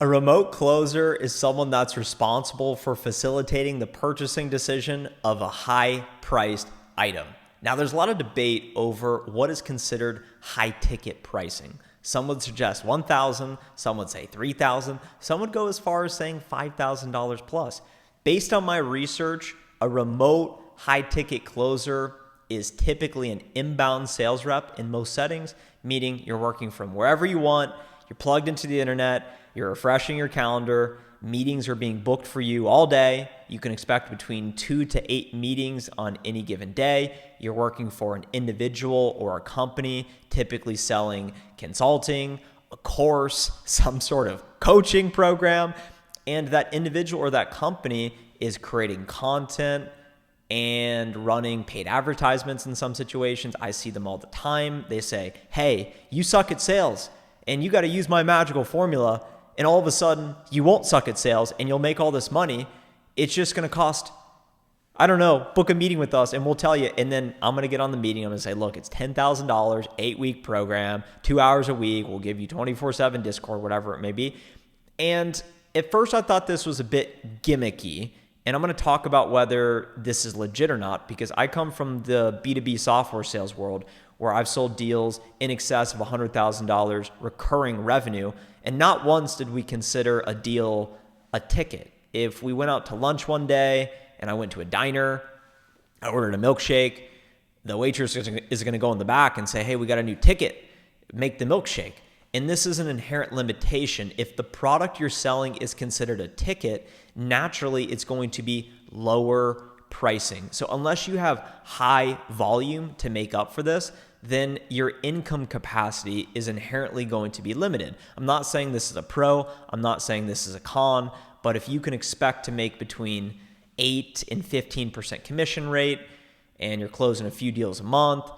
A remote closer is someone that's responsible for facilitating the purchasing decision of a high-priced item. Now, there's a lot of debate over what is considered high-ticket pricing. Some would suggest $1,000, some would say $3,000, some would go as far as saying $5,000 plus. Based on my research, a remote high-ticket closer is typically an inbound sales rep in most settings, meaning you're working from wherever you want, you're plugged into the internet, you're refreshing your calendar, meetings are being booked for you all day. You can expect between 2 to 8 meetings on any given day. You're working for an individual or a company, typically selling consulting, a course, some sort of coaching program, and that individual or that company is creating content and running paid advertisements in some situations. I see them all the time. They say, hey, you suck at sales and you got to use my magical formula. And all of a sudden, you won't suck at sales and you'll make all this money. It's just going to cost, I don't know, book a meeting with us and we'll tell you. And then I'm going to get on the meeting. I'm going to say, look, it's $10,000, 8-week program, 2 hours a week. We'll give you 24/7 Discord, whatever it may be. And at first, I thought this was a bit gimmicky. And I'm going to talk about whether this is legit or not, because I come from the B2B software sales world where I've sold deals in excess of $100,000 recurring revenue. And not once did we consider a deal a ticket. If we went out to lunch one day and I went to a diner, I ordered a milkshake, the waitress is going to go in the back and say, hey, we got a new ticket, make the milkshake. And this is an inherent limitation. If the product you're selling is considered a ticket, naturally it's going to be lower pricing. So unless you have high volume to make up for this, then your income capacity is inherently going to be limited. I'm not saying this is a pro, I'm not saying this is a con, but if you can expect to make between 8 and 15% commission rate and you're closing a few deals a month,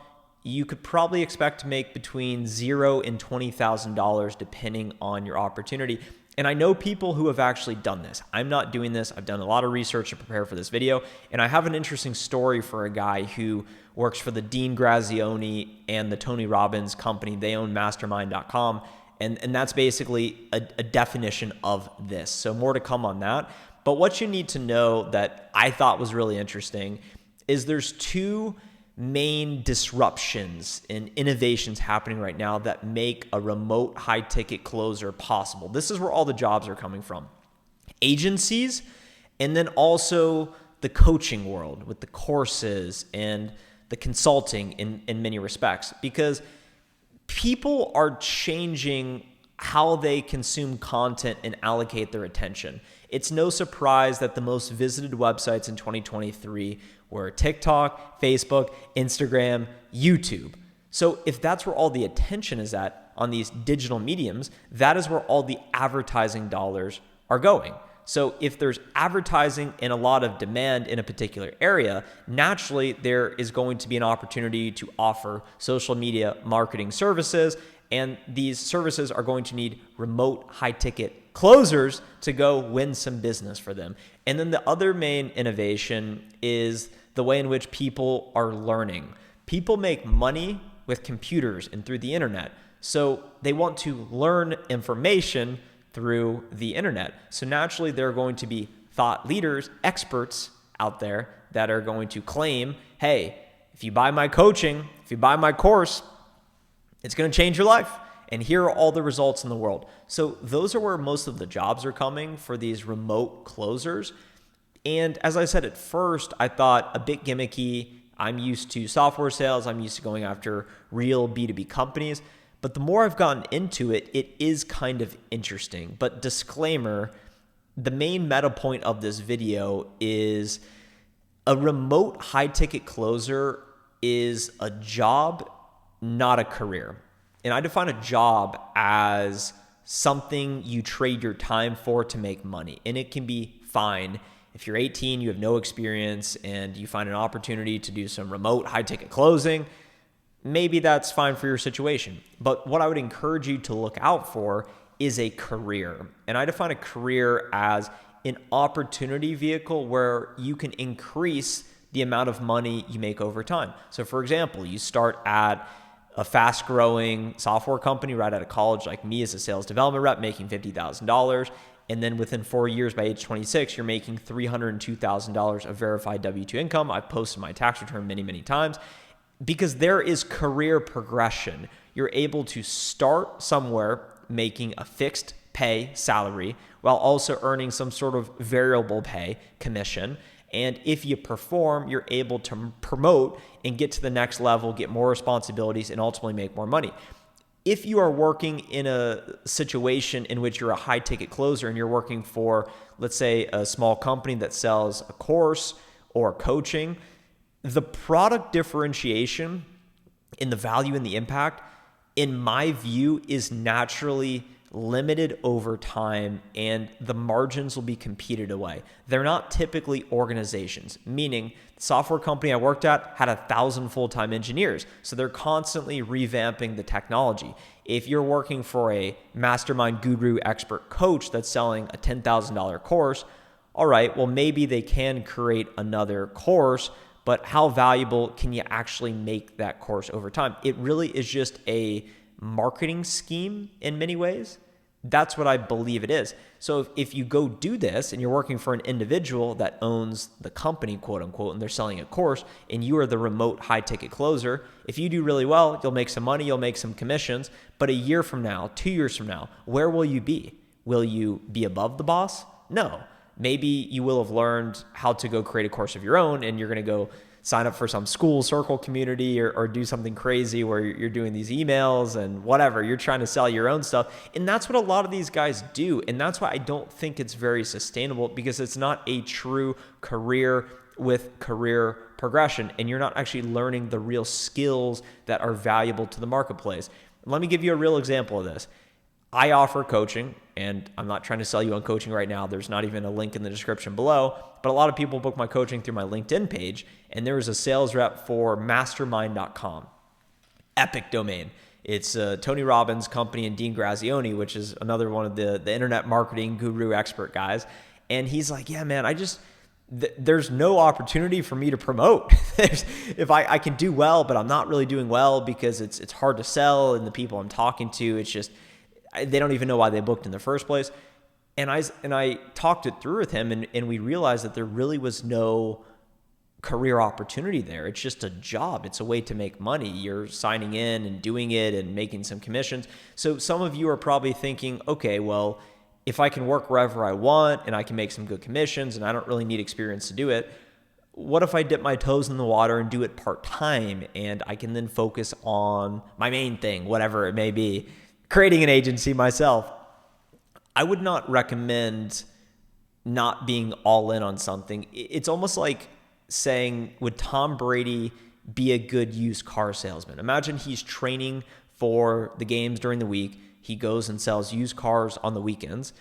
you could probably expect to make between $0 and $20,000 depending on your opportunity. And I know people who have actually done this. I'm not doing this. I've done a lot of research to prepare for this video. And I have an interesting story for a guy who works for the Dean Grazioni and the Tony Robbins company. They own mastermind.com. And that's basically a definition of this. So more to come on that. But what you need to know that I thought was really interesting is there's two main disruptions and innovations happening right now that make a remote high-ticket closer possible. This is where all the jobs are coming from. Agencies, and then also the coaching world with the courses and the consulting in many respects, because people are changing how they consume content and allocate their attention. It's no surprise that the most visited websites in 2023 were TikTok, Facebook, Instagram, YouTube. So if that's where all the attention is at on these digital mediums, that is where all the advertising dollars are going. So if there's advertising and a lot of demand in a particular area, naturally there is going to be an opportunity to offer social media marketing services, and these services are going to need remote high-ticket closers to go win some business for them. And then the other main innovation is the way in which people are learning. People make money with computers and through the internet. So they want to learn information through the internet. So naturally, there are going to be thought leaders, experts out there that are going to claim, hey, if you buy my coaching, if you buy my course, it's going to change your life. And here are all the results in the world. So those are where most of the jobs are coming for these remote closers. And as I said at first, I thought a bit gimmicky. I'm used to software sales. I'm used to going after real B2B companies. But the more I've gotten into it, it is kind of interesting. But disclaimer, the main meta point of this video is a remote high-ticket closer is a job, not a career. And I define a job as something you trade your time for to make money. And it can be fine. If you're 18, you have no experience, and you find an opportunity to do some remote high-ticket closing, maybe that's fine for your situation. But what I would encourage you to look out for is a career. And I define a career as an opportunity vehicle where you can increase the amount of money you make over time. So for example, you start at a fast growing software company right out of college, like me as a sales development rep, making $50,000. And then within 4 years, by age 26, you're making $302,000 of verified W-2 income. I've posted my tax return many, many times because there is career progression. You're able to start somewhere making a fixed pay salary while also earning some sort of variable pay commission. And if you perform, you're able to promote and get to the next level, get more responsibilities, and ultimately make more money. If you are working in a situation in which you're a high ticket closer and you're working for, let's say, a small company that sells a course or coaching, the product differentiation in the value and the impact, in my view, is naturally limited over time, and the margins will be competed away. They're not typically organizations, meaning the software company I worked at had 1,000 full-time engineers, so they're constantly revamping the technology. If you're working for a mastermind guru expert coach that's selling a $10,000 course, all right, well, maybe they can create another course, but how valuable can you actually make that course over time? It really is just a marketing scheme in many ways. That's what I believe it is. So if you go do this and you're working for an individual that owns the company, quote unquote, and they're selling a course and you are the remote high ticket closer, if you do really well, you'll make some money, you'll make some commissions. But a year from now, 2 years from now, where will you be? Will you be above the boss? No. Maybe you will have learned how to go create a course of your own and you're going to go sign up for some school circle community or do something crazy where you're doing these emails and whatever. You're trying to sell your own stuff. And that's what a lot of these guys do. And that's why I don't think it's very sustainable, because it's not a true career with career progression. And you're not actually learning the real skills that are valuable to the marketplace. Let me give you a real example of this. I offer coaching, and I'm not trying to sell you on coaching right now. There's not even a link in the description below, but a lot of people book my coaching through my LinkedIn page, and there was a sales rep for mastermind.com. Epic domain. It's Tony Robbins' company and Dean Grazioni, which is another one of the internet marketing guru expert guys. And he's like, yeah, man, there's no opportunity for me to promote. If I can do well, but I'm not really doing well because it's hard to sell, and the people I'm talking to, it's just, they don't even know why they booked in the first place. And I talked it through with him, and we realized that there really was no career opportunity there. It's just a job. It's a way to make money. You're signing in and doing it and making some commissions. So some of you are probably thinking, okay, well, if I can work wherever I want and I can make some good commissions and I don't really need experience to do it, what if I dip my toes in the water and do it part-time, and I can then focus on my main thing, whatever it may be, creating an agency myself? I would not recommend not being all in on something. It's almost like saying, would Tom Brady be a good used car salesman? Imagine he's training for the games during the week. He goes and sells used cars on the weekends.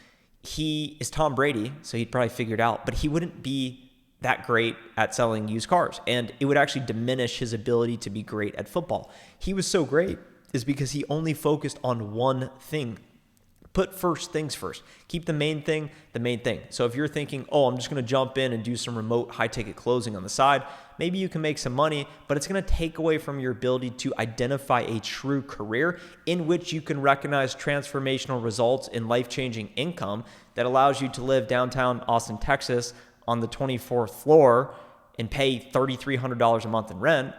He is Tom Brady, so he'd probably figure it out, but he wouldn't be that great at selling used cars, and it would actually diminish his ability to be great at football. He was so great is because he only focused on one thing. Put first things first. Keep the main thing the main thing. So if you're thinking, oh, I'm just going to jump in and do some remote high-ticket closing on the side, maybe you can make some money, but it's going to take away from your ability to identify a true career in which you can recognize transformational results in life-changing income that allows you to live downtown Austin, Texas on the 24th floor and pay $3,300 a month in rent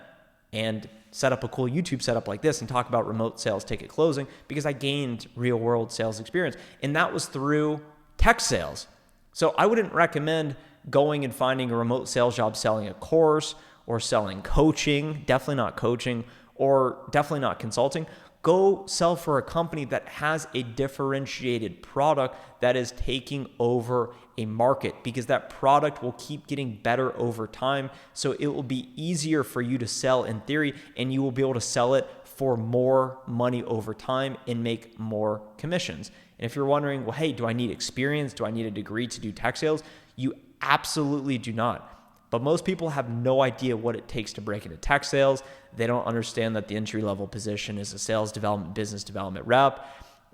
and set up a cool YouTube setup like this and talk about remote sales ticket closing, because I gained real world sales experience. And that was through tech sales. So I wouldn't recommend going and finding a remote sales job selling a course or selling coaching, definitely not coaching, or definitely not consulting. Go sell for a company that has a differentiated product that is taking over a market, because that product will keep getting better over time. So it will be easier for you to sell in theory, and you will be able to sell it for more money over time and make more commissions. And if you're wondering, well, hey, do I need experience? Do I need a degree to do tech sales? You absolutely do not. But most people have no idea what it takes to break into tech sales. They don't understand that the entry-level position is a sales development, business development rep.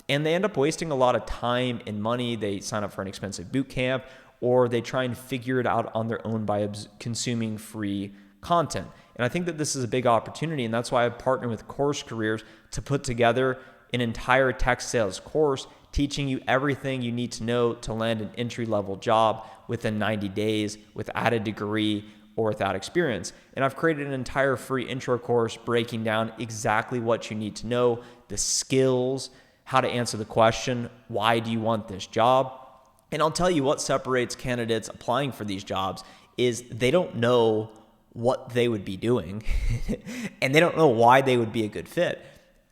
And they end up wasting a lot of time and money. They sign up for an expensive boot camp, or they try and figure it out on their own by consuming free content. And I think that this is a big opportunity, and that's why I've partnered with Course Careers to put together an entire tech sales course teaching you everything you need to know to land an entry-level job within 90 days without a degree or without experience. And I've created an entire free intro course breaking down exactly what you need to know, the skills, how to answer the question, why do you want this job? And I'll tell you what separates candidates applying for these jobs is they don't know what they would be doing and they don't know why they would be a good fit.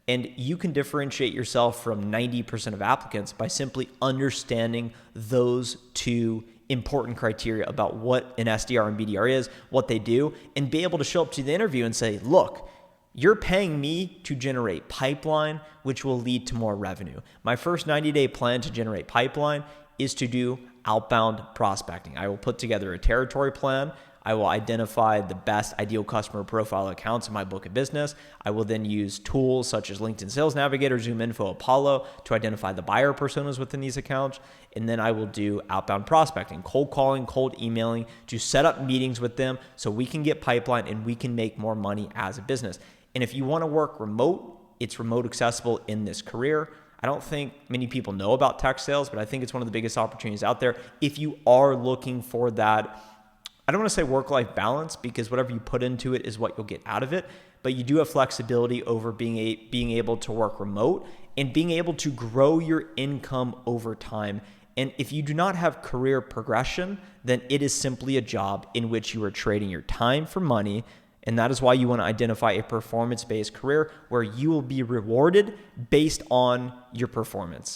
And you can differentiate yourself from 90% of applicants by simply understanding those two important criteria about what an SDR and BDR is, what they do, and be able to show up to the interview and say, look, you're paying me to generate pipeline, which will lead to more revenue. My first 90-day plan to generate pipeline is to do outbound prospecting. I will put together a territory plan. I will identify the best ideal customer profile accounts in my book of business. I will then use tools such as LinkedIn Sales Navigator, ZoomInfo, Apollo to identify the buyer personas within these accounts. And then I will do outbound prospecting, cold calling, cold emailing to set up meetings with them so we can get pipeline and we can make more money as a business. And if you want to work remote, it's remote accessible in this career. I don't think many people know about tech sales, but I think it's one of the biggest opportunities out there. If you are looking for that, I don't want to say work-life balance because whatever you put into it is what you'll get out of it, but you do have flexibility over being able to work remote and being able to grow your income over time. And if you do not have career progression, then it is simply a job in which you are trading your time for money. And that is why you want to identify a performance-based career where you will be rewarded based on your performance.